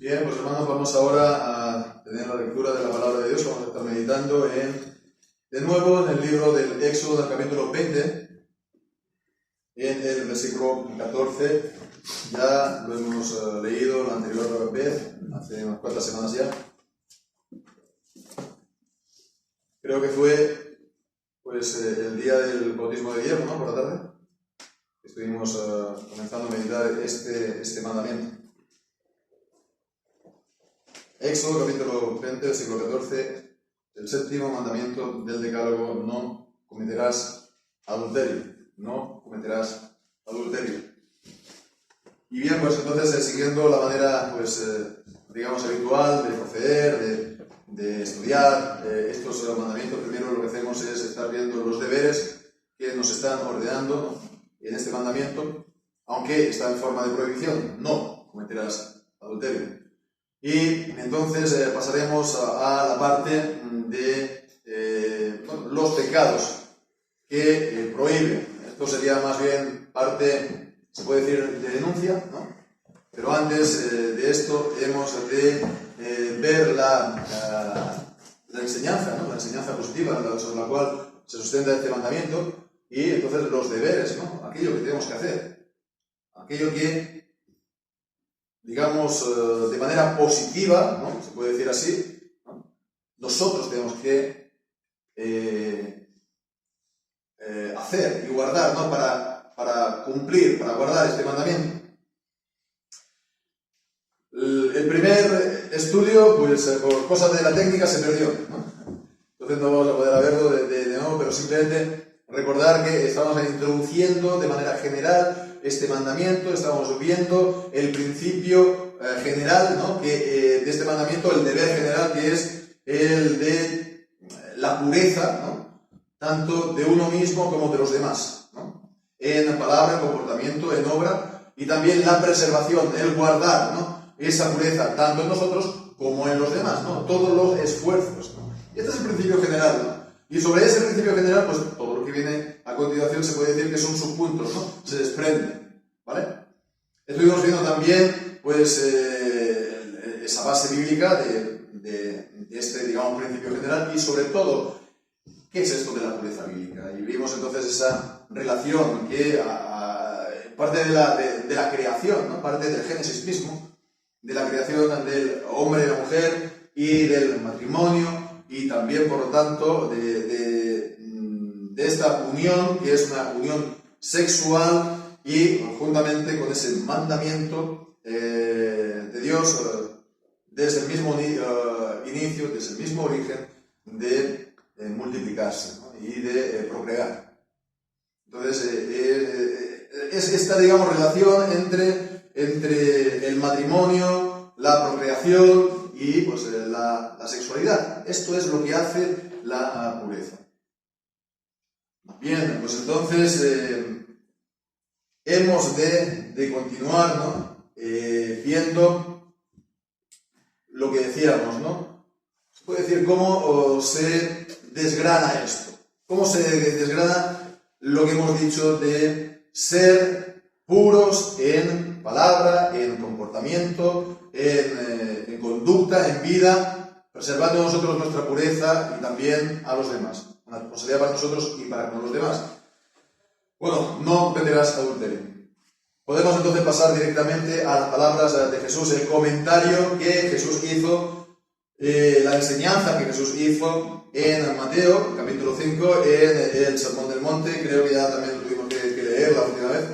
Bien, pues hermanos, vamos ahora a tener la lectura de la palabra de Dios. Vamos a estar meditando de nuevo en el libro del Éxodo, del capítulo 20, en el versículo 14. Ya lo hemos leído la anterior vez, hace unas cuantas semanas ya. Creo que fue el día del bautismo de Guillermo, ¿no? Por la tarde. Estuvimos comenzando a meditar este mandamiento. Éxodo, capítulo 20, versículo 14, el séptimo mandamiento del decálogo: no cometerás adulterio. No cometerás adulterio. Y bien, pues entonces, siguiendo la manera, digamos, habitual de proceder, de estudiar estos mandamientos, primero lo que hacemos es estar viendo los deberes que nos están ordenando en este mandamiento, aunque está en forma de prohibición: no cometerás adulterio. Y entonces pasaremos a la parte de los pecados que prohíben. Esto sería más bien parte, se puede decir, de denuncia, ¿no? Pero antes de esto hemos de ver la enseñanza, ¿no? La enseñanza positiva sobre la cual se sustenta este mandamiento, y entonces los deberes, ¿no? Aquello que tenemos que hacer, aquello que, digamos, de manera positiva, ¿no? Se puede decir así, ¿no? Nosotros tenemos que hacer y guardar, ¿no? Para cumplir, para guardar este mandamiento. El primer estudio, por cosas de la técnica, se perdió, ¿no? Entonces no vamos a poder verlo de nuevo, pero simplemente recordar que estamos introduciendo de manera general este mandamiento. Estamos viendo el principio general, ¿no? De este mandamiento, el deber general, que es el de la pureza, ¿no? Tanto de uno mismo como de los demás, ¿no? En palabra, en comportamiento, en obra, y también la preservación, el guardar, ¿no? Esa pureza, tanto en nosotros como en los demás, ¿no? Todos los esfuerzos, ¿no? Y este es el principio general, ¿no? Y sobre ese principio general, pues todo lo que viene a continuación se puede decir que son subpuntos, ¿no? Se desprenden, ¿vale? Estuvimos viendo también, esa base bíblica de este, digamos, principio general, y sobre todo, ¿qué es esto de la pureza bíblica? Y vimos entonces esa relación que parte de la creación, ¿no? Parte del Génesis mismo, de la creación del hombre y la mujer y del matrimonio, y también, por lo tanto, de esta unión, que es una unión sexual, y juntamente con ese mandamiento de Dios, desde el mismo inicio, desde el mismo origen, de multiplicarse, ¿no? Y de procrear. Entonces, es esta, digamos, relación entre el matrimonio, la procreación y la sexualidad. Esto es lo que hace la pureza. Bien, pues entonces hemos de continuar, ¿no? Viendo lo que decíamos, ¿no? Se puede decir cómo se desgrana esto, cómo se desgrana lo que hemos dicho de ser puros en palabra, en comportamiento, en conducta, en vida, preservando nosotros nuestra pureza y también a los demás. Una responsabilidad para nosotros y para con los demás. Bueno, no cometerás adulterio. Podemos entonces pasar directamente a las palabras de Jesús, el comentario que Jesús hizo, la enseñanza que Jesús hizo en Mateo, capítulo 5, en el Sermón del Monte. Creo que ya también lo tuvimos que leer la última vez.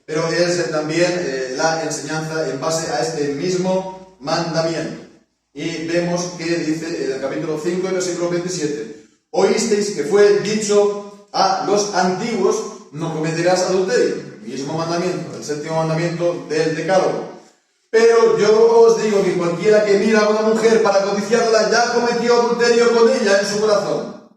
Pero es también la enseñanza en base a este mismo mandamiento. Y vemos que dice en el capítulo 5, versículo 27, oísteis que fue dicho a los antiguos: no cometerás adulterio. Mismo mandamiento, el séptimo mandamiento del decálogo. Pero yo os digo que cualquiera que mira a una mujer para codiciarla ya cometió adulterio con ella en su corazón.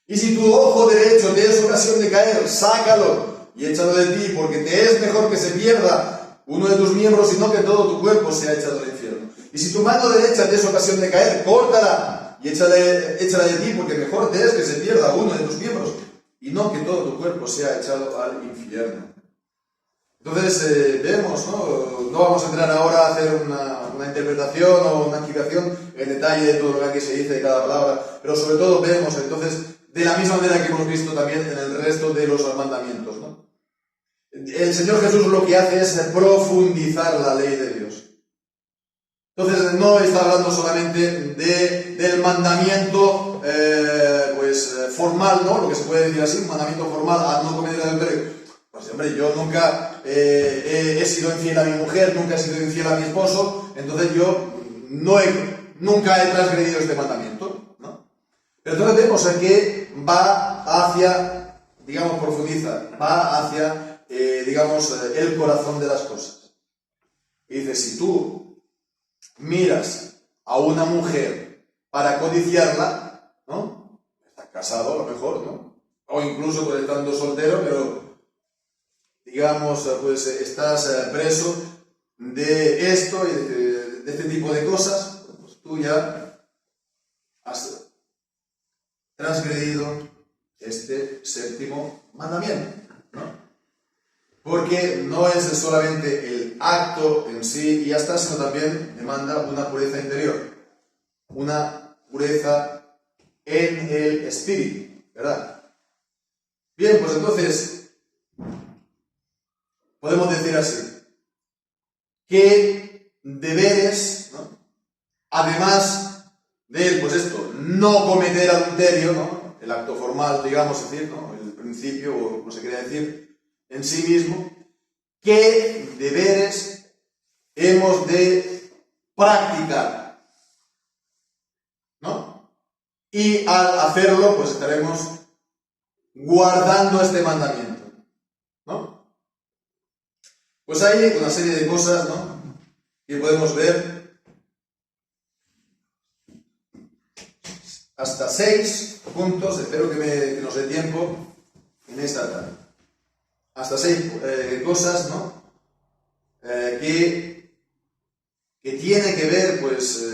Y si tu ojo derecho te es ocasión de caer, sácalo y échalo de ti, porque te es mejor que se pierda uno de tus miembros y no que todo tu cuerpo sea echado al infierno. Y si tu mano derecha te es ocasión de caer, córtala y échala de ti, porque mejor te es que se pierda uno de tus miembros y no que todo tu cuerpo sea echado al infierno. Entonces, vemos, ¿no? No vamos a entrar ahora a hacer una interpretación o una explicación en detalle de todo lo que aquí se dice de cada palabra, pero sobre todo vemos, entonces, de la misma manera que hemos visto también en el resto de los mandamientos, ¿no? El Señor Jesús lo que hace es profundizar la ley de Dios. Entonces, no está hablando solamente del mandamiento formal, ¿no? Lo que se puede decir así, un mandamiento formal, a no cometer adulterio. Pues hombre, yo nunca he sido infiel a mi mujer, nunca he sido infiel a mi esposo, entonces yo nunca he transgredido este mandamiento, ¿no? Pero entonces vemos que va hacia, digamos, profundiza, va hacia, el corazón de las cosas. Y dice, si tú miras a una mujer para codiciarla, ¿no? Estás casado a lo mejor, ¿no? O incluso pues, estando soltero, pero digamos, pues estás preso de esto y de este tipo de cosas, pues tú ya has transgredido este séptimo mandamiento, ¿no? Porque no es solamente el acto en sí y ya está, sino también demanda una pureza interior, una pureza en el espíritu, ¿verdad? Bien, pues entonces podemos decir así, ¿qué deberes, ¿no? Además de, pues esto, no cometer adulterio, ¿no? El acto formal, digamos, es decir, ¿no? El principio, o como se quería decir, en sí mismo, ¿qué deberes hemos de practicar? ¿No? Y al hacerlo, pues estaremos guardando este mandamiento, ¿no? Pues hay una serie de cosas, ¿no? Que podemos ver hasta 6 puntos, espero que nos dé tiempo en esta tarde. Hasta 6 cosas, ¿no? Que tiene que ver, pues,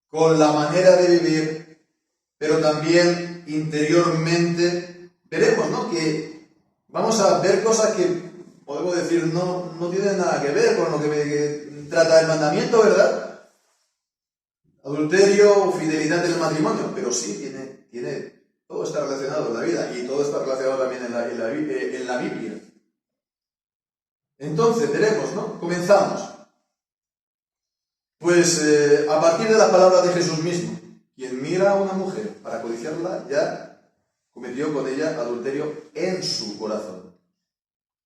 con la manera de vivir, pero también interiormente veremos, ¿no? Que vamos a ver cosas que podemos decir no tienen nada que ver con lo que trata el mandamiento, ¿verdad? Adulterio, fidelidad en el matrimonio, pero sí tiene todo está relacionado en la vida y todo está relacionado también en la Biblia. Entonces, veremos, ¿no? Comenzamos. Pues a partir de la palabra de Jesús mismo, quien mira a una mujer para codiciarla ya cometió con ella adulterio en su corazón.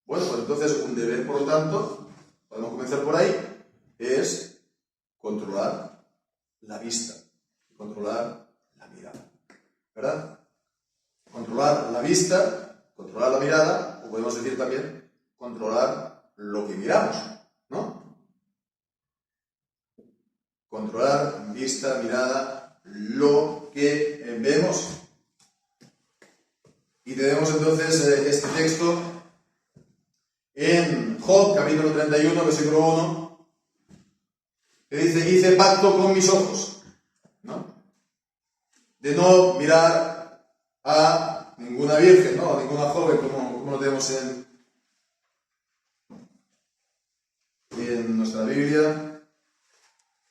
Bueno, pues entonces un deber, por lo tanto, podemos comenzar por ahí, es controlar la vista, controlar la mirada, ¿verdad? Controlar la vista, controlar la mirada, o podemos decir también controlar lo que miramos, ¿no? Controlar vista, mirada, lo que vemos. Y tenemos entonces este texto en Job, capítulo 31, versículo 1, que dice, hice pacto con mis ojos, ¿no? De no mirar a ninguna virgen, ¿no? A ninguna joven, como lo tenemos en nuestra Biblia.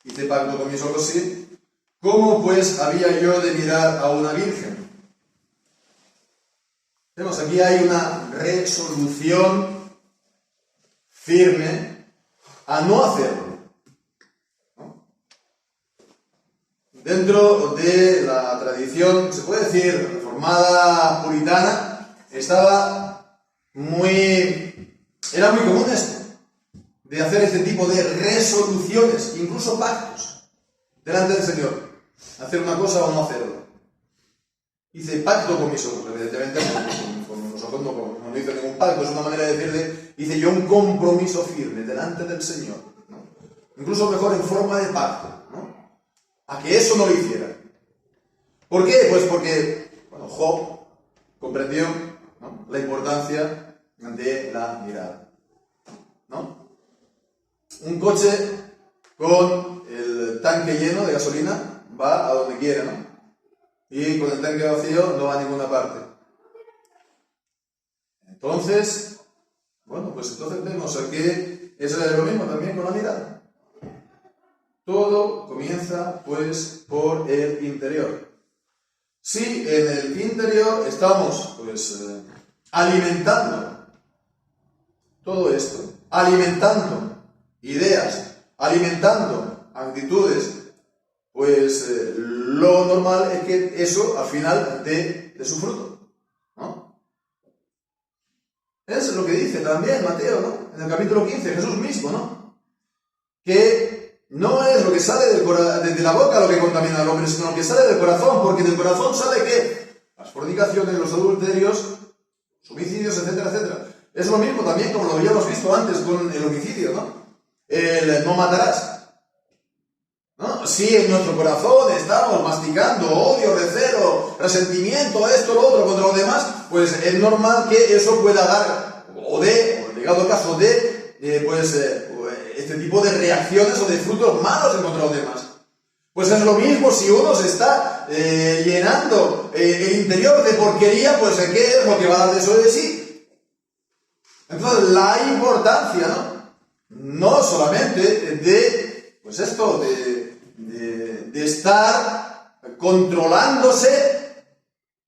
Hice pacto con mis ojos, sí. ¿Cómo pues había yo de mirar a una virgen? Vemos, aquí hay una resolución firme a no hacerlo, ¿no? Dentro de la tradición, se puede decir, reformada puritana, era muy común esto, de hacer este tipo de resoluciones, incluso pactos, delante del Señor. Hacer una cosa o no hacerlo. Hice pacto con mis ojos, evidentemente con los ojos no hice ningún pacto, es una manera de decirle, hice yo un compromiso firme delante del Señor, ¿no? Incluso mejor en forma de pacto, ¿no? A que eso no lo hiciera. ¿Por qué? Pues porque, Job comprendió, ¿no?, la importancia de la mirada, ¿no? Un coche con el tanque lleno de gasolina va a donde quiere, ¿no? Y con el tanque vacío no va a ninguna parte. Entonces, bueno, pues entonces vemos que es lo mismo también con la mirada. Todo comienza, pues, por el interior. Si en el interior estamos, pues, alimentando todo esto, alimentando ideas, alimentando actitudes, pues lo normal es que eso al final dé de su fruto, ¿no? Es lo que dice también Mateo, ¿no? En el capítulo 15, Jesús mismo, ¿no? Que no es lo que sale de la boca lo que contamina al hombre, sino lo que sale del corazón, porque del corazón sale ¿qué? Las fornicaciones, los adulterios, los homicidios, etcétera, etcétera. Es lo mismo también como lo habíamos visto antes con el homicidio, ¿no? El no matarás. ¿No? Si en nuestro corazón estamos masticando odio, recelo, resentimiento, esto, lo otro, contra los demás, pues es normal que eso pueda dar, o llegado el caso de, este tipo de reacciones o de frutos malos en contra los demás. Pues es lo mismo si uno se está llenando el interior de porquería, pues ¿qué es lo que va a dar de eso de sí? Entonces, la importancia, ¿no? No solamente de, pues esto, de estar controlándose,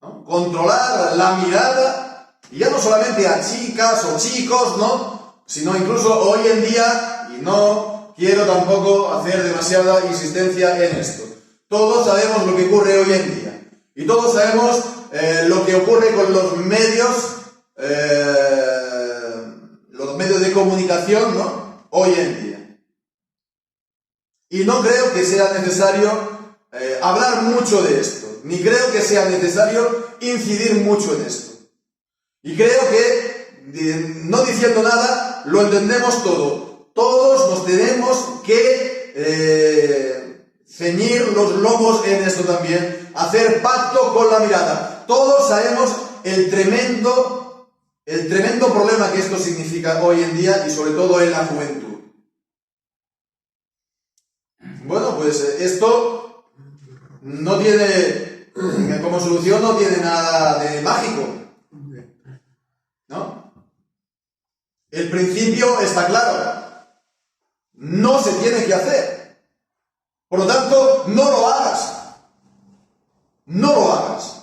¿no? Controlar la mirada, y ya no solamente a chicas o chicos, ¿no? Sino incluso hoy en día, y no quiero tampoco hacer demasiada insistencia en esto. Todos sabemos lo que ocurre hoy en día, y todos sabemos lo que ocurre con los medios de comunicación, ¿no? Hoy en día. Y no creo que sea necesario hablar mucho de esto, ni creo que sea necesario incidir mucho en esto. Y creo que, no diciendo nada, lo entendemos todo. Todos nos tenemos que ceñir los lomos en esto también, hacer pacto con la mirada. Todos sabemos el tremendo problema que esto significa hoy en día y sobre todo en la juventud. Bueno, pues esto no tiene, como solución no tiene nada de mágico, ¿no? El principio está claro, no se tiene que hacer, por lo tanto, no lo hagas, no lo hagas.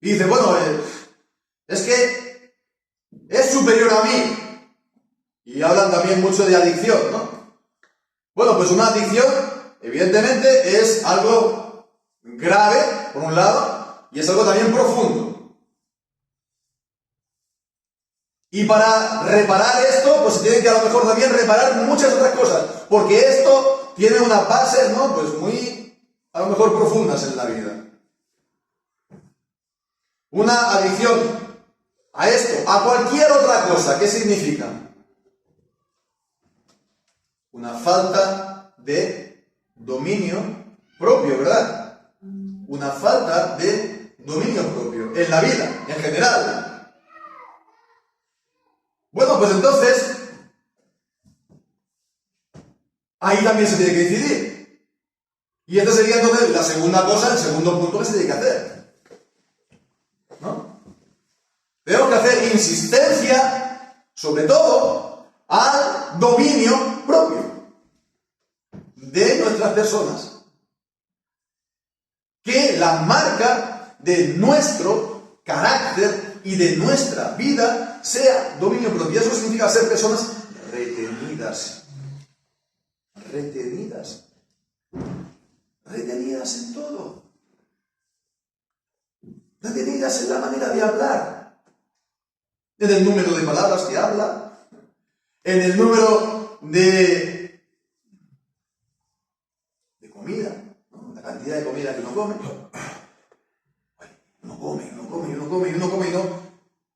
Y dice, bueno, es que es superior a mí. Y hablan también mucho de adicción, ¿no? Bueno, pues una adicción, evidentemente, es algo grave, por un lado, y es algo también profundo. Y para reparar esto, pues se tienen que a lo mejor también reparar muchas otras cosas, porque esto tiene unas bases, ¿no? Pues muy, a lo mejor, profundas en la vida. Una adicción a esto, a cualquier otra cosa, ¿qué significa? Una falta de dominio propio, ¿verdad? Una falta de dominio propio en la vida, en general. Bueno, pues entonces, ahí también se tiene que decidir. Y esta sería entonces la segunda cosa, el segundo punto que se tiene que hacer, ¿no? Tenemos que hacer insistencia, sobre todo, al dominio propio de nuestras personas, que la marca de nuestro carácter y de nuestra vida sea dominio propio. Eso significa ser personas retenidas en todo, retenidas en la manera de hablar, en el número de palabras que habla, en el número de comida, ¿no? La cantidad de comida que uno come. Uno come,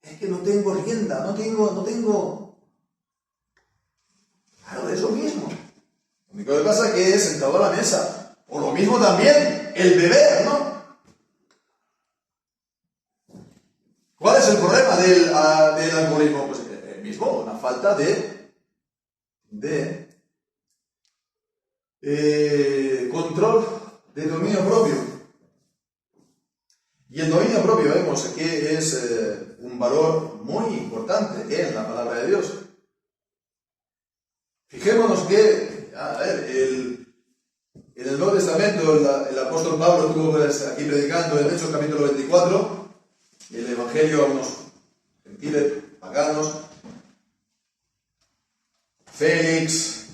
es que no tengo rienda, no tengo. Claro, es lo mismo. Lo único que pasa es que es sentado a la mesa. O lo mismo también, el beber, ¿no? ¿Cuál es el problema del alcoholismo? Pues el mismo, una falta de control de dominio propio. Y el dominio propio vemos que es un valor muy importante en la palabra de Dios. Fijémonos que, en el Nuevo Testamento el apóstol Pablo estuvo aquí predicando en Hechos capítulo 24, el Evangelio a unos gentiles paganos. Félix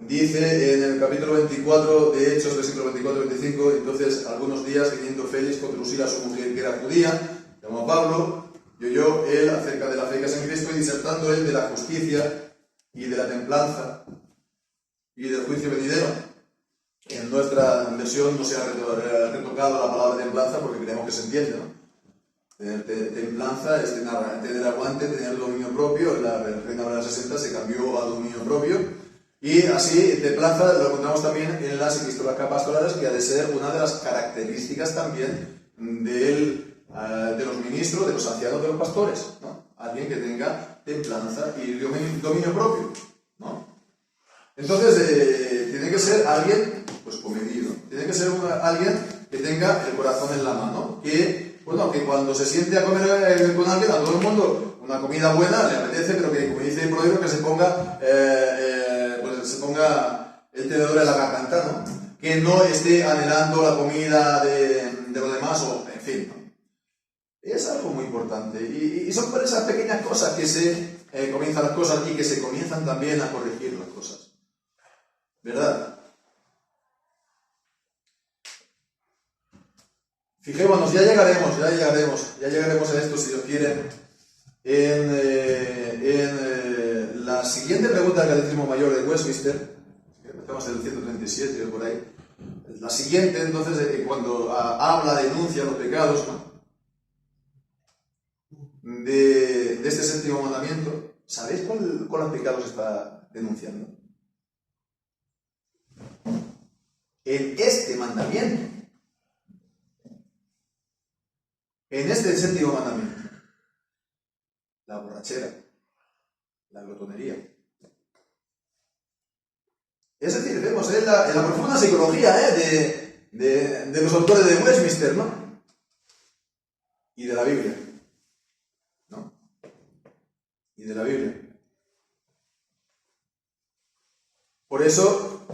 dice en el capítulo 24 de Hechos, versículo 24-25, entonces algunos días viniendo Félix con Drusila, su mujer que era judía, llamó a Pablo, y oyó él acerca de la fe que es en Cristo, y disertando él de la justicia y de la templanza y del juicio venidero. En nuestra versión no se ha retocado la palabra templanza porque creemos que se entiende, ¿no? Templanza es tener aguante, tener dominio propio. La Reina Valera 60 se cambió a dominio propio. Y así, templanza lo encontramos también en las epístolas pastorales, que ha de ser una de las características también de los ministros, de los ancianos, de los pastores, ¿no? Alguien que tenga templanza y dominio propio, ¿no? Entonces, tiene que ser alguien, pues, comedido. Tiene que ser alguien que tenga el corazón en la mano, que cuando se siente a comer con alguien, a todo el mundo, una comida buena le apetece, pero que, como dice el proverbio, que se ponga el tenedor en la garganta, ¿no? Que no esté anhelando la comida de los demás, o en fin, ¿no? Es algo muy importante. Y son por esas pequeñas cosas que se comienzan las cosas y que se comienzan también a corregir las cosas. ¿Verdad? Fijémonos, ya llegaremos a esto, si Dios quiere, en la siguiente pregunta del Catecismo Mayor de Westminster, que empezamos en el 137 o por ahí. La siguiente, entonces, cuando denuncia los pecados, ¿no?, de este séptimo mandamiento, ¿sabéis cuáles pecados está denunciando? En este mandamiento. En este séptimo mandamiento. La borrachera, la glotonería. Es decir, vemos en la profunda psicología de los autores de Westminster, ¿no? Y de la Biblia, ¿no? Y de la Biblia. Por eso,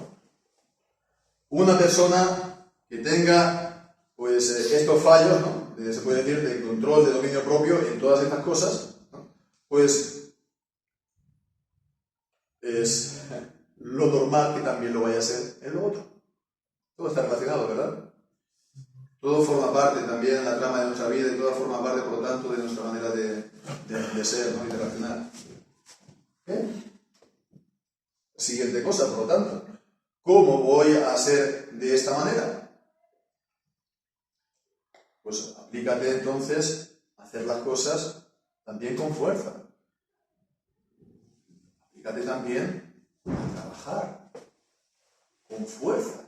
una persona que tenga, pues, estos fallos, ¿no?, se puede decir, de control, de dominio propio en todas estas cosas, ¿no?, pues es lo normal que también lo vaya a ser en lo otro. Todo está relacionado, ¿verdad? Todo forma parte también en la trama de nuestra vida y todo forma parte, por lo tanto, de nuestra manera de ser, ¿no?, y de reaccionar. Siguiente cosa, por lo tanto, ¿cómo voy a ser de esta manera? Pues aplícate entonces a hacer las cosas también con fuerza. Aplícate también a trabajar con fuerza.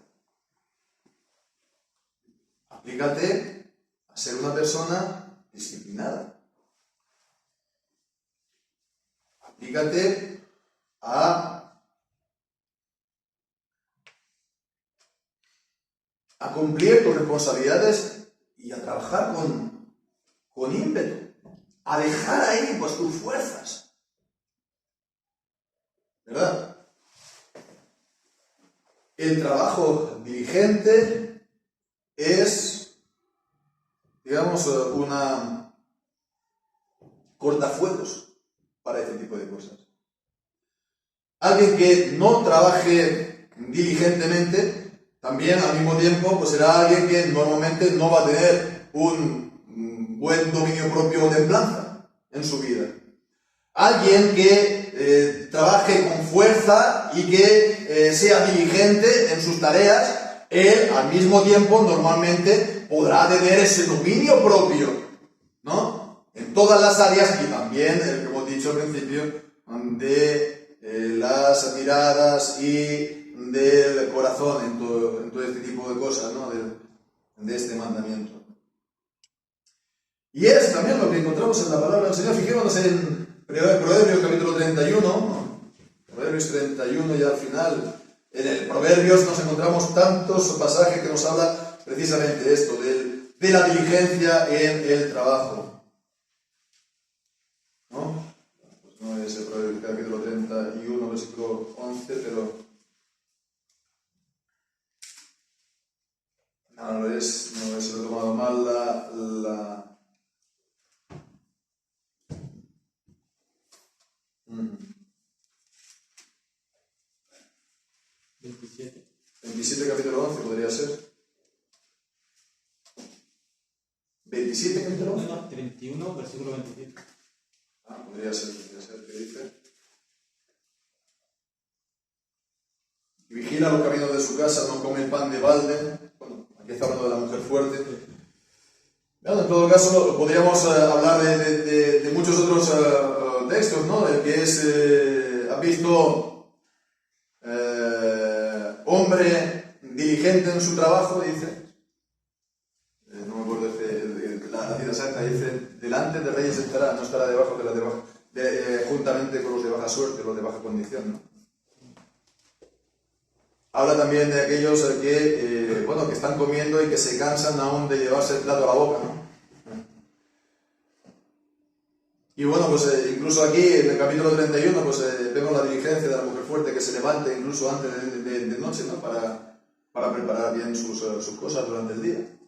Aplícate a ser una persona disciplinada. Aplícate a cumplir tus responsabilidades y a trabajar con ímpetu, a dejar ahí, pues, tus fuerzas, ¿verdad? El trabajo diligente es, digamos, una cortafuegos para este tipo de cosas. Alguien que no trabaje diligentemente, también al mismo tiempo, pues será alguien que normalmente no va a tener un buen dominio propio o templanza en su vida. Alguien que trabaje con fuerza y que sea diligente en sus tareas, él al mismo tiempo normalmente podrá tener ese dominio propio, ¿no?, en todas las áreas, y también, el que hemos dicho al principio, de las miradas y del corazón en todo este tipo de cosas, ¿no?, de este mandamiento. Y es también lo que encontramos en la palabra del Señor. Fijémonos en Proverbios capítulo 31, Proverbios 31, y al final, En el Proverbios nos encontramos tantos pasajes que nos habla precisamente de esto, de la diligencia en el trabajo. ¿No? Pues no es el Proverbio capítulo 31, versículo 11, pero... No lo es, no es, lo he tomado mal la... 27 capítulo 11 podría ser. 27 capítulo 11. 31 versículo 27. Podría ser, ¿qué dice? Y vigila los caminos de su casa, no come pan de balde. Bueno, aquí está hablando de la mujer fuerte. Bueno, en todo caso, podríamos hablar de muchos otros textos, ¿no? El que es, ¿has visto hombre diligente en su trabajo? Dice, no me acuerdo, la cita exacta, dice, delante de reyes estará, no estará debajo de los juntamente con los de baja suerte, los de baja condición, ¿no? Habla también de aquellos que están comiendo y que se cansan aún de llevarse el plato a la boca, ¿no? Y bueno, pues incluso aquí en el capítulo 31 vemos la diligencia de la mujer fuerte que se levanta incluso antes de noche, ¿no? Para preparar bien sus cosas durante el día.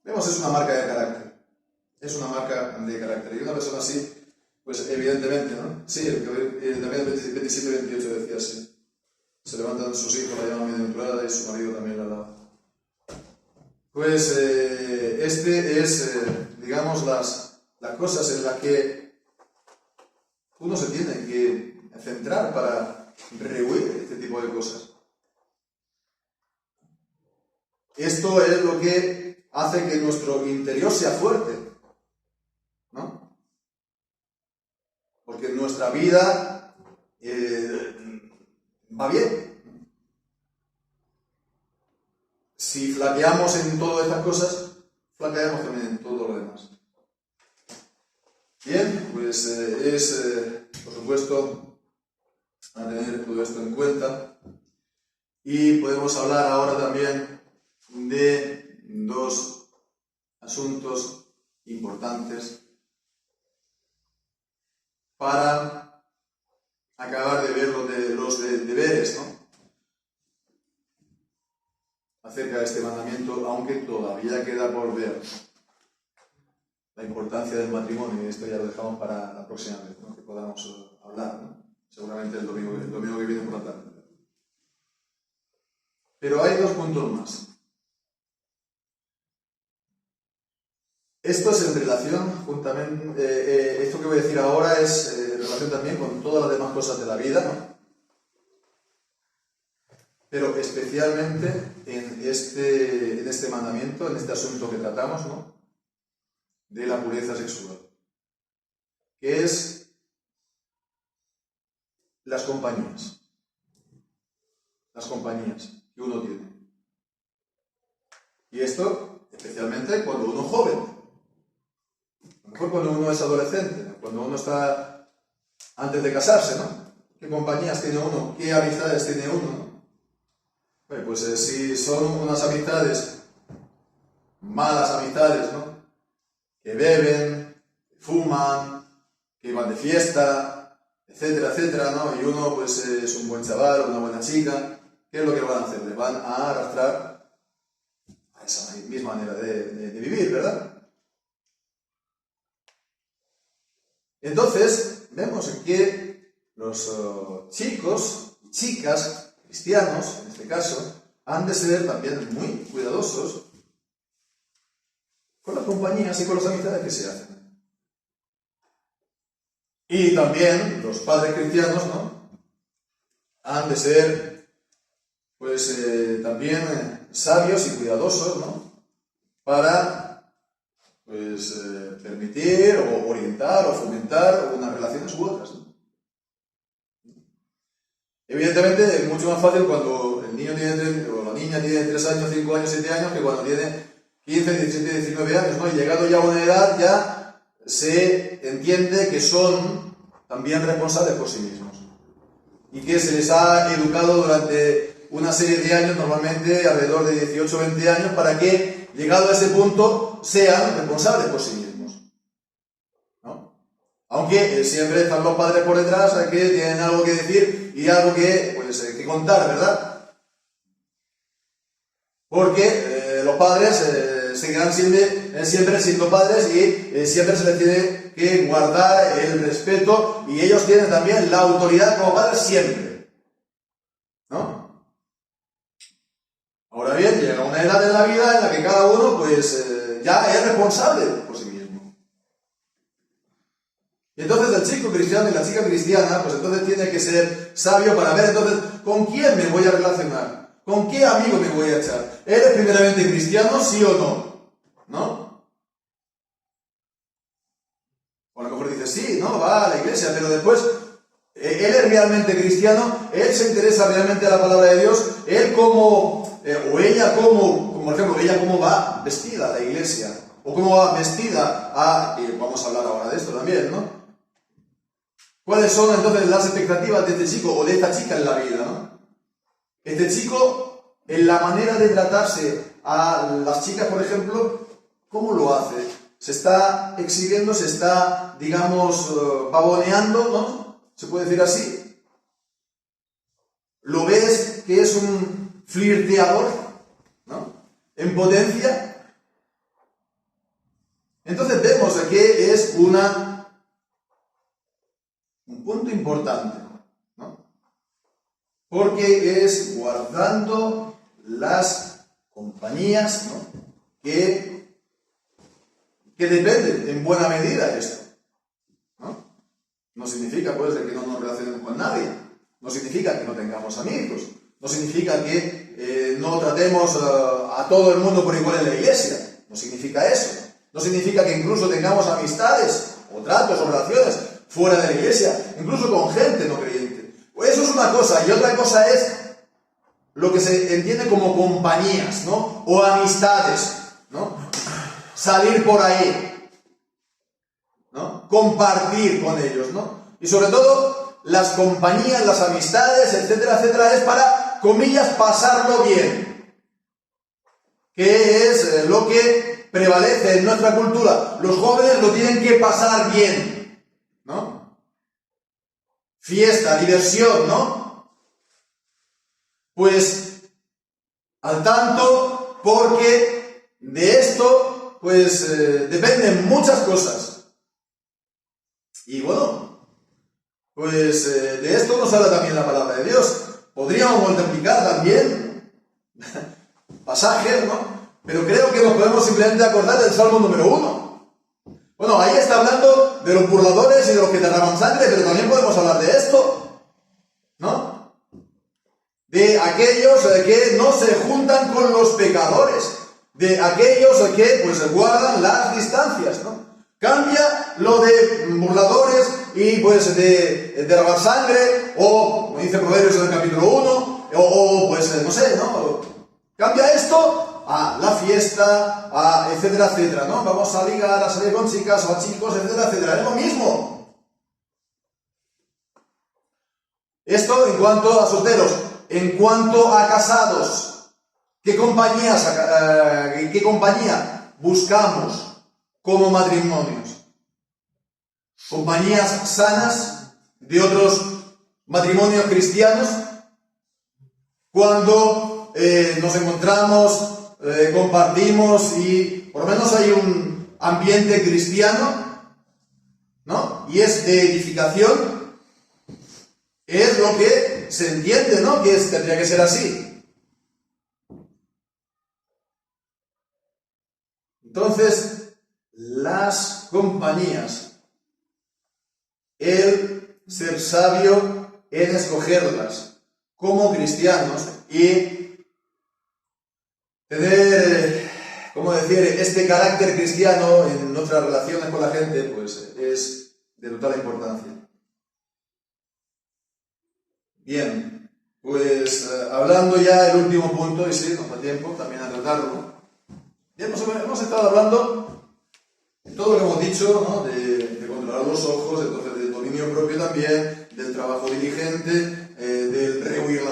Vemos, es una marca de carácter. Es una marca de carácter. Y una persona así, pues evidentemente, ¿no? Sí, también el 27-28 decía así. Se levantan sus hijos, la llaman bienaventurada y su marido también la alaba. Pues este es, digamos, las cosas en las que uno se tiene que centrar para rehuir este tipo de cosas. Esto es lo que hace que nuestro interior sea fuerte, ¿no? Porque nuestra vida va bien. Si flaqueamos en todas estas cosas, flaqueamos también en todo lo demás. Bien, pues por supuesto, a tener todo esto en cuenta. Y podemos hablar ahora también de dos asuntos importantes para acabar de ver los deberes, ¿no? Acerca de este mandamiento, aunque todavía queda por ver la importancia del matrimonio, y esto ya lo dejamos para la próxima vez, ¿no? Que podamos hablar, ¿no? Seguramente el domingo que viene por la tarde. Pero hay dos puntos más. Esto es en relación, juntamente, esto que voy a decir ahora es en relación también con todas las demás cosas de la vida, ¿no? Pero especialmente en este mandamiento, en este asunto que tratamos, ¿no? De la pureza sexual, que es las compañías que uno tiene. Y esto especialmente cuando uno es joven, a lo mejor cuando uno es adolescente, cuando uno está antes de casarse, ¿no? ¿Qué compañías tiene uno? ¿Qué amistades tiene uno, ¿no? Bueno, pues si son unas amistades, malas amistades, ¿no? Que beben, que fuman, que van de fiesta, etcétera, etcétera, ¿no? Y uno pues es un buen chaval, una buena chica, ¿qué es lo que van a hacer? Le van a arrastrar a esa misma manera de vivir, ¿verdad? Entonces, vemos que los chicos y chicas cristianos, en este caso, han de ser también muy cuidadosos con las compañías y con las amistades que se hacen. Y también los padres cristianos, ¿no? Han de ser, pues, también sabios y cuidadosos, ¿no? Para, pues, permitir o orientar o fomentar unas relaciones u otras, ¿no? Evidentemente es mucho más fácil cuando el niño tiene o la niña tiene 3 años, 5 años, 7 años, que cuando tiene 15, 17, 19 años, ¿no? Y llegado ya a una edad, ya se entiende que son también responsables por sí mismos. y que se les ha educado durante una serie de años, normalmente alrededor de 18 o 20 años, para que, llegado a ese punto, sean responsables por sí mismos, ¿no? Aunque siempre están los padres por detrás, que tienen algo que decir y algo que, pues, que contar, ¿verdad? Porque los padres seguirán siempre siendo padres y siempre se les tiene que guardar el respeto, y ellos tienen también la autoridad como padres siempre, ¿no? Ahora bien, llega una edad en la vida en la que cada uno pues ya es responsable por sí mismo. Y entonces el chico cristiano y la chica cristiana pues entonces tiene que ser sabio para ver entonces con quién me voy a relacionar. ¿Con qué amigo me voy a echar? ¿Eres primeramente cristiano, sí o no? ¿No? O a lo mejor dices, sí, ¿no? Va a la iglesia, pero después, ¿él es realmente cristiano? ¿Él se interesa realmente a la palabra de Dios? ¿Él cómo, o ella cómo, por ejemplo, ella cómo va vestida a la iglesia? ¿O cómo va vestida a... y vamos a hablar ahora de esto también, ¿no? ¿Cuáles son entonces las expectativas de este chico o de esta chica en la vida, ¿no? Este chico, en la manera de tratarse a las chicas, por ejemplo, ¿cómo lo hace? Se está exhibiendo, se está, digamos, pavoneando, ¿no? ¿Se puede decir así? ¿Lo ves que es un flirteador, ¿no? En potencia. Entonces vemos que es un punto importante, ¿no? Porque es guardando las compañías, ¿no? que dependen en buena medida de esto, ¿no? No significa pues de que no nos relacionemos con nadie, no significa que no tengamos amigos, no significa que no tratemos a todo el mundo por igual en la iglesia, no significa eso, no significa que incluso tengamos amistades o tratos o relaciones fuera de la iglesia, incluso con gente no creyente. Pues eso es una cosa, y otra cosa es lo que se entiende como compañías, ¿no? O amistades, ¿no? Salir por ahí, ¿no? Compartir con ellos, ¿no? Y sobre todo, las compañías, las amistades, etcétera, etcétera, es para, comillas, pasarlo bien. Que es lo que prevalece en nuestra cultura. Los jóvenes lo tienen que pasar bien, ¿no? Fiesta, diversión, ¿no? Pues, al tanto, porque de esto, pues, dependen muchas cosas. Y bueno, pues, de esto nos habla también la palabra de Dios. Podríamos multiplicar también pasajes, ¿no? Pero creo que nos podemos simplemente acordar del Salmo número 1. Bueno, ahí está hablando de los burladores y de los que derraman sangre, pero también podemos hablar de esto, ¿no? De aquellos que no se juntan con los pecadores, de aquellos que pues guardan las distancias, ¿no? Cambia lo de burladores y pues de derramar sangre, o como dice Proverbios en el capítulo 1, o pues no sé, ¿no? Cambia esto a la fiesta, a etcétera, etcétera, ¿no? Vamos a ligar, a salir con chicas o a chicos, etcétera, etcétera. Es lo mismo. Esto en cuanto a solteros. En cuanto a casados, ¿qué compañía buscamos como matrimonios? ¿Compañías sanas de otros matrimonios cristianos? Cuando nos encontramos, compartimos y por lo menos hay un ambiente cristiano, ¿no? Y es de edificación. Es lo que se entiende, ¿no? Que tendría que ser así. Entonces, las compañías, el ser sabio en escogerlas como cristianos y tener, ¿cómo decir?, este carácter cristiano en nuestras relaciones con la gente, pues es de total importancia. Bien, pues hablando ya del último punto, y sí, nos da tiempo también a tratarlo. Ya hemos estado hablando de todo lo que hemos dicho, ¿no? De controlar los ojos, entonces del dominio propio también, del trabajo diligente, del rehuir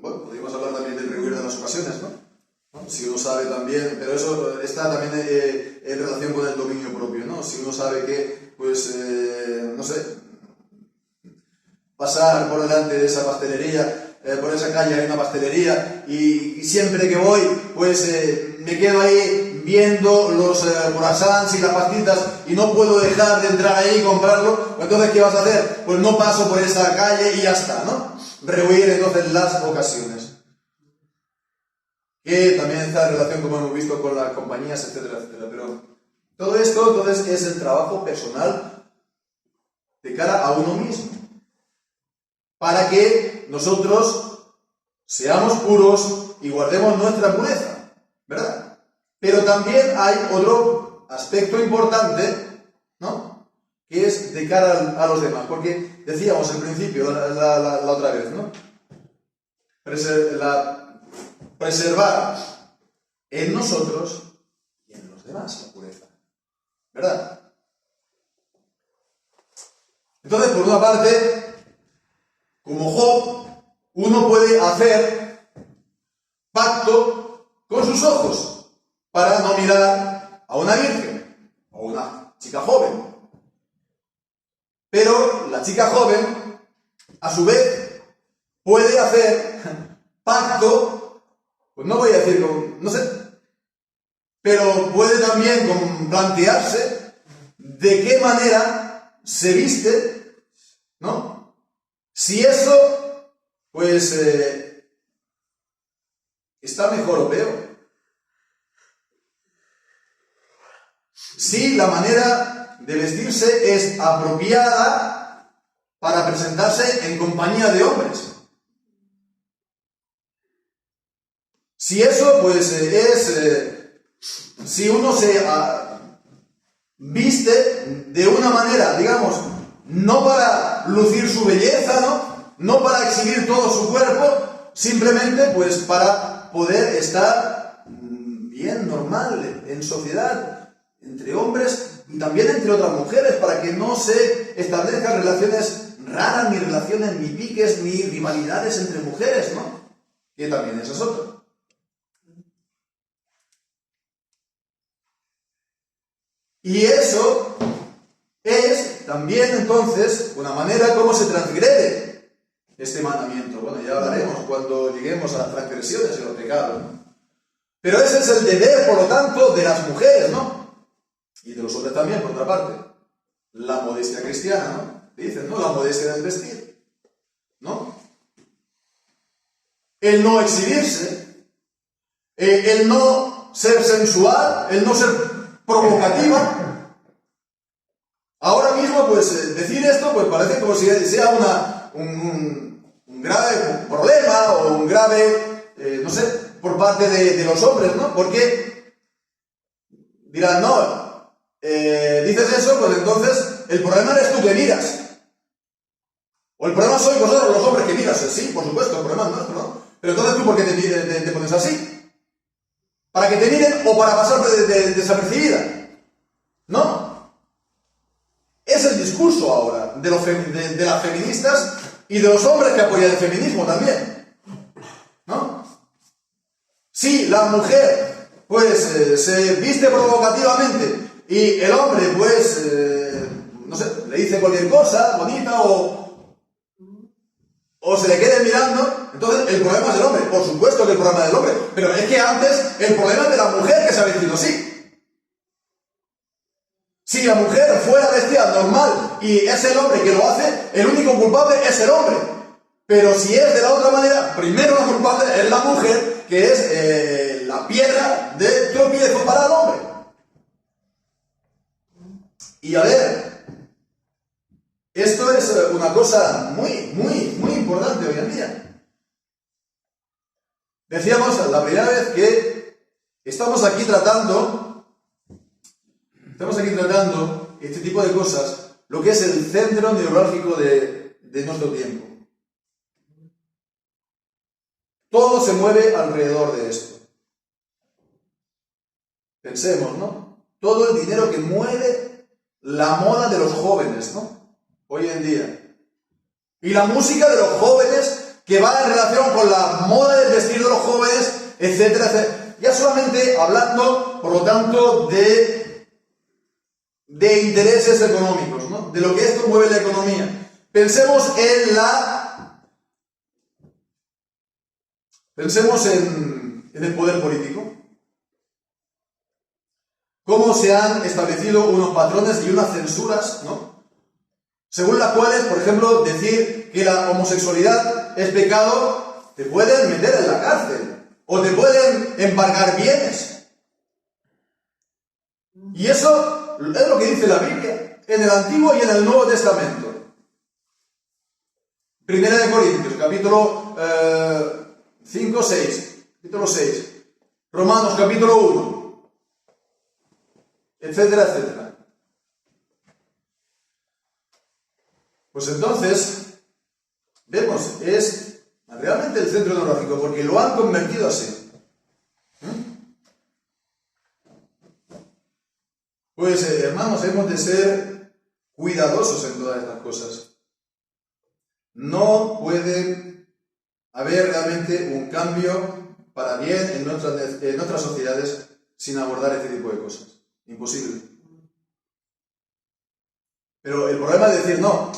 bueno, podríamos hablar también del rehuir de las ocasiones, ¿no? Si uno sabe también, pero eso está también en relación con el dominio propio, ¿no? Si uno sabe que, pues, no sé, pasar por delante de esa pastelería, por esa calle hay una pastelería y siempre que voy, pues me quedo ahí viendo los croissants y las pastitas y no puedo dejar de entrar ahí y comprarlo, pues entonces ¿qué vas a hacer? Pues no paso por esa calle y ya está, ¿no? Rehuir entonces las ocasiones. Que también está en relación, como hemos visto, con las compañías, etcétera, etcétera. Pero todo esto entonces es el trabajo personal de cara a uno mismo, para que nosotros seamos puros y guardemos nuestra pureza, ¿verdad? Pero también hay otro aspecto importante, ¿no? Que es de cara a los demás, porque decíamos al principio, la otra vez, ¿no? Preservar en nosotros y en los demás la pureza, ¿verdad? Entonces, por una parte, como Job, uno puede hacer pacto con sus ojos para no mirar a una virgen o una chica joven. Pero la chica joven, a su vez, puede hacer pacto, pues no voy a decir con, no sé, pero puede también plantearse de qué manera se viste, ¿no? Si eso, pues, está mejor o peor. Si la manera de vestirse es apropiada para presentarse en compañía de hombres. Si eso, pues, si uno se viste de una manera, digamos, no para lucir su belleza, ¿no? No para exhibir todo su cuerpo, simplemente, pues, para poder estar bien, normal, en sociedad, entre hombres y también entre otras mujeres, para que no se establezcan relaciones raras, ni relaciones, ni piques, ni rivalidades entre mujeres, ¿no? Que también eso es otro. Y eso es también entonces una manera como se transgrede este mandamiento. Bueno, ya hablaremos cuando lleguemos a las transgresiones y los pecados, ¿no? Pero ese es el deber, por lo tanto, de las mujeres, ¿no? Y de los hombres también, por otra parte. La modestia cristiana, ¿no? Dicen, ¿no? La modestia del vestir, ¿no? El no exhibirse, el no ser sensual, el no ser provocativa. Ahora mismo, pues, decir esto, pues parece como si sea un grave problema o un grave, no sé, por parte de los hombres, ¿no? Porque dirán, no, dices eso, pues entonces el problema eres tú que miras. O el problema sois vosotros los hombres que miras. Sí, por supuesto, el problema es nuestro, ¿no? Pero entonces tú, ¿por qué te pones así? ¿Para que te miren o para pasar desapercibida? No. Es el discurso ahora de las feministas y de los hombres que apoyan el feminismo también, ¿no? Si la mujer, pues, se viste provocativamente y el hombre, pues, no sé, le dice cualquier cosa bonita o se le quede mirando, entonces el problema es del hombre. Por supuesto que el problema es del hombre, pero es que antes el problema es de la mujer que se ha vestido así. Si la mujer fuera vestida normal y es el hombre que lo hace, el único culpable es el hombre. Pero si es de la otra manera, primero la culpable es la mujer, que es la piedra de tropiezo para el hombre. Y a ver, esto es una cosa muy, muy, muy importante hoy en día. Decíamos la primera vez que estamos aquí tratando este tipo de cosas, lo que es el centro neurálgico de nuestro tiempo. Todo se mueve alrededor de esto. Pensemos, ¿no? Todo el dinero que mueve la moda de los jóvenes, ¿no? Hoy en día. Y la música de los jóvenes, que va en relación con la moda del vestir de los jóvenes, etcétera, etcétera. Ya solamente hablando, por lo tanto, de intereses económicos, ¿no? De lo que esto mueve la economía. Pensemos en el poder político. Cómo se han establecido unos patrones y unas censuras, ¿no? Según las cuales, por ejemplo, decir que la homosexualidad es pecado, te pueden meter en la cárcel o te pueden embargar bienes. Y eso es lo que dice la Biblia, en el Antiguo y en el Nuevo Testamento. Primera de Corintios, capítulo 5, 6, capítulo 6. Romanos, capítulo 1, etcétera, etcétera. Pues entonces, vemos, es realmente el centro neurálgico, porque lo han convertido así. Pues, hermanos, hemos de ser cuidadosos en todas estas cosas. No puede haber realmente un cambio para bien en nuestras sociedades sin abordar este tipo de cosas. Imposible. Pero el problema es decir, no,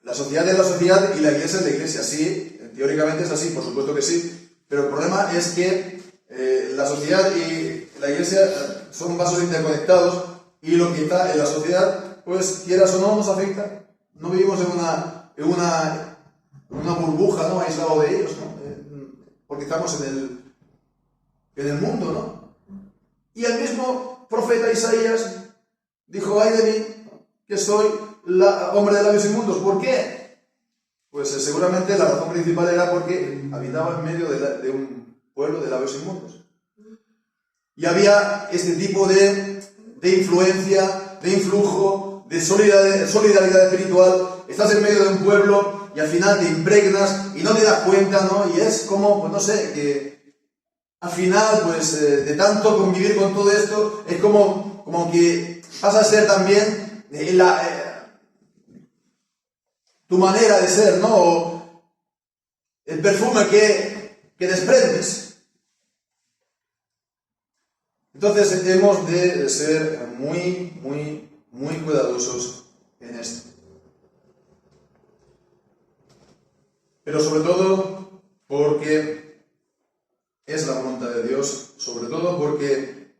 la sociedad es la sociedad y la iglesia es la iglesia. Sí, teóricamente es así, por supuesto que sí, pero el problema es que la sociedad y la iglesia son vasos interconectados y lo que está en la sociedad, pues quieras o no, nos afecta. No vivimos en una burbuja, ¿no?, aislado de ellos, ¿no? Porque estamos en el mundo, ¿no? Y el mismo profeta Isaías dijo: ay de mí, que soy hombre de labios inmundos. ¿Por qué? Pues seguramente la razón principal era porque habitaba en medio de un pueblo de labios inmundos. Y había este tipo de influencia, de influjo, de solidaridad espiritual. Estás en medio de un pueblo y al final te impregnas y no te das cuenta, ¿no? Y es como, pues no sé, que al final, pues de tanto convivir con todo esto, es como que pasa a ser también tu manera de ser, ¿no? O el perfume que desprendes. Entonces hemos de ser muy, muy, muy cuidadosos en esto. Pero sobre todo porque es la voluntad de Dios, sobre todo porque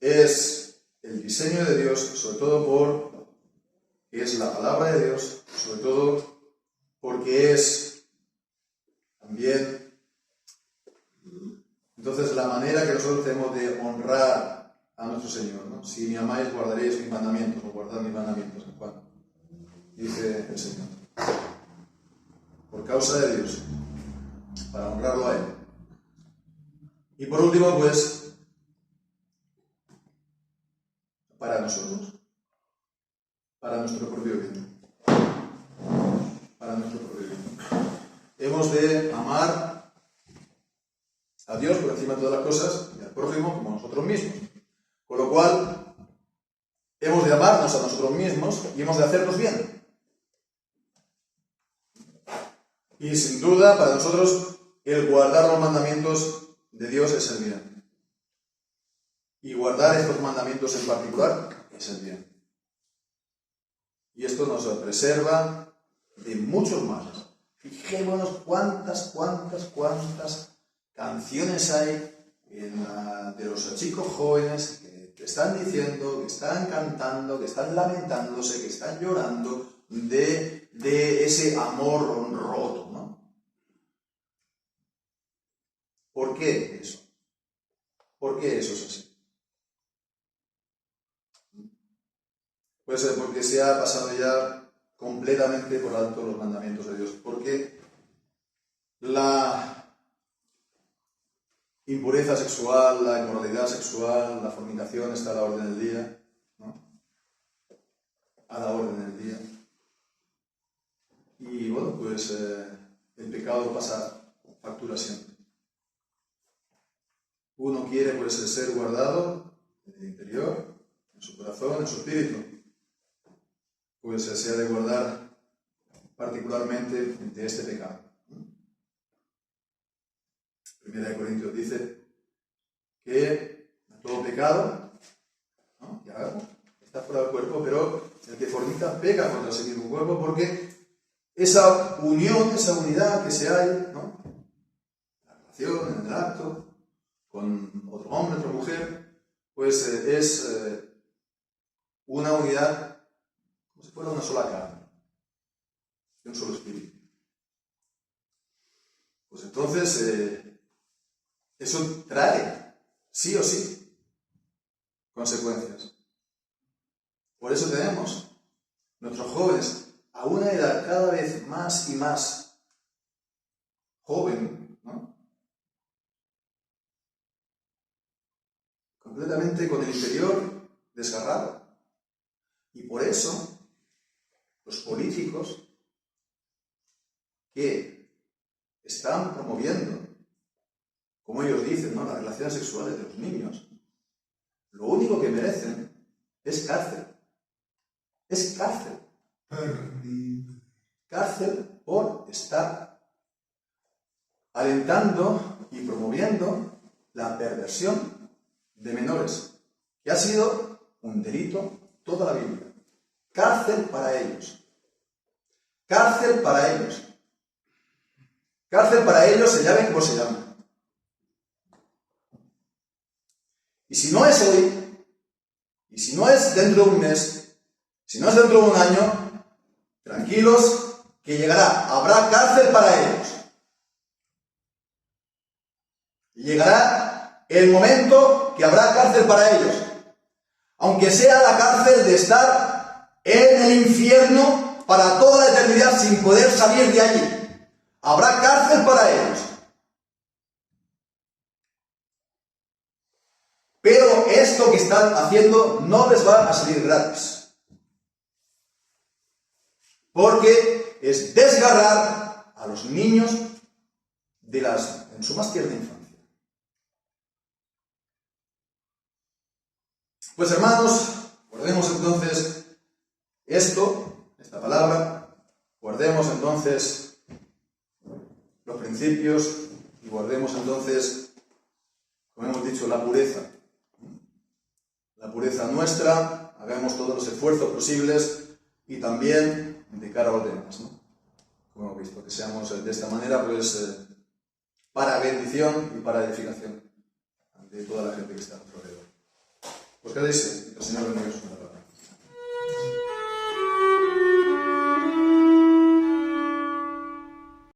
es el diseño de Dios, sobre todo porque es la palabra de Dios, sobre todo porque es también, entonces, la manera que nosotros tenemos de honrar a nuestro Señor, ¿no? Si me amáis, guardaréis mis mandamientos, o guardad mis mandamientos, en Juan, dice el Señor. Por causa de Dios, para honrarlo a Él. Y por último, pues, para nosotros, para nuestro propio bien. Para nuestro propio bien. Hemos de amar a Dios por encima de todas las cosas y al prójimo como a nosotros mismos. Con lo cual, hemos de amarnos a nosotros mismos y hemos de hacernos bien. Y sin duda, para nosotros, el guardar los mandamientos de Dios es el bien. Y guardar estos mandamientos en particular es el bien. Y esto nos preserva de muchos males. Fijémonos cuántas canciones hay de los chicos jóvenes que están diciendo, que están cantando, que están lamentándose, que están llorando de ese amor roto, ¿no? ¿Por qué eso? ¿Por qué eso es así? Puede ser porque se ha pasado ya completamente por alto los mandamientos de Dios, porque la impureza sexual, la inmoralidad sexual, la fornicación está a la orden del día, ¿no? A la orden del día. Y bueno, pues el pecado pasa factura siempre. Uno quiere pues ser guardado en el interior, en su corazón, en su espíritu. Pues se ha de guardar particularmente de este pecado. 1 Corintios dice que todo pecado, ¿no?, ya está fuera del cuerpo, pero el que fornica peca contra sí mismo cuerpo, porque esa unión, esa unidad que se hay, ¿no?, en la relación, en el acto, con otro hombre, otra mujer, pues es una unidad como si fuera una sola carne, de un solo espíritu. Pues entonces eso trae, sí o sí, consecuencias. Por eso tenemos nuestros jóvenes a una edad cada vez más y más joven, ¿no?, completamente con el interior desgarrado. Y por eso los políticos que están promoviendo, como ellos dicen, ¿no?, las relaciones sexuales de los niños, lo único que merecen es cárcel. Es cárcel. Cárcel por estar alentando y promoviendo la perversión de menores, que ha sido un delito toda la Biblia. Cárcel para ellos. Cárcel para ellos. Cárcel para ellos, se llame como se llame. Y si no es hoy, y si no es dentro de un mes, si no es dentro de un año, tranquilos, que llegará. Habrá cárcel para ellos. Y llegará el momento que habrá cárcel para ellos. Aunque sea la cárcel de estar en el infierno para toda la eternidad sin poder salir de allí. Habrá cárcel para ellos. Pero esto que están haciendo no les va a salir gratis. Porque es desgarrar a los niños en su más tierna infancia. Pues hermanos, guardemos entonces esta palabra, guardemos entonces los principios y guardemos entonces, como hemos dicho, la pureza nuestra, hagamos todos los esfuerzos posibles y también de cara a los demás, ¿no? Como hemos visto, que seamos de esta manera, pues, para bendición y para edificación de toda la gente que está a nuestro alrededor. Pues que dice el Señor bendiga su palabra.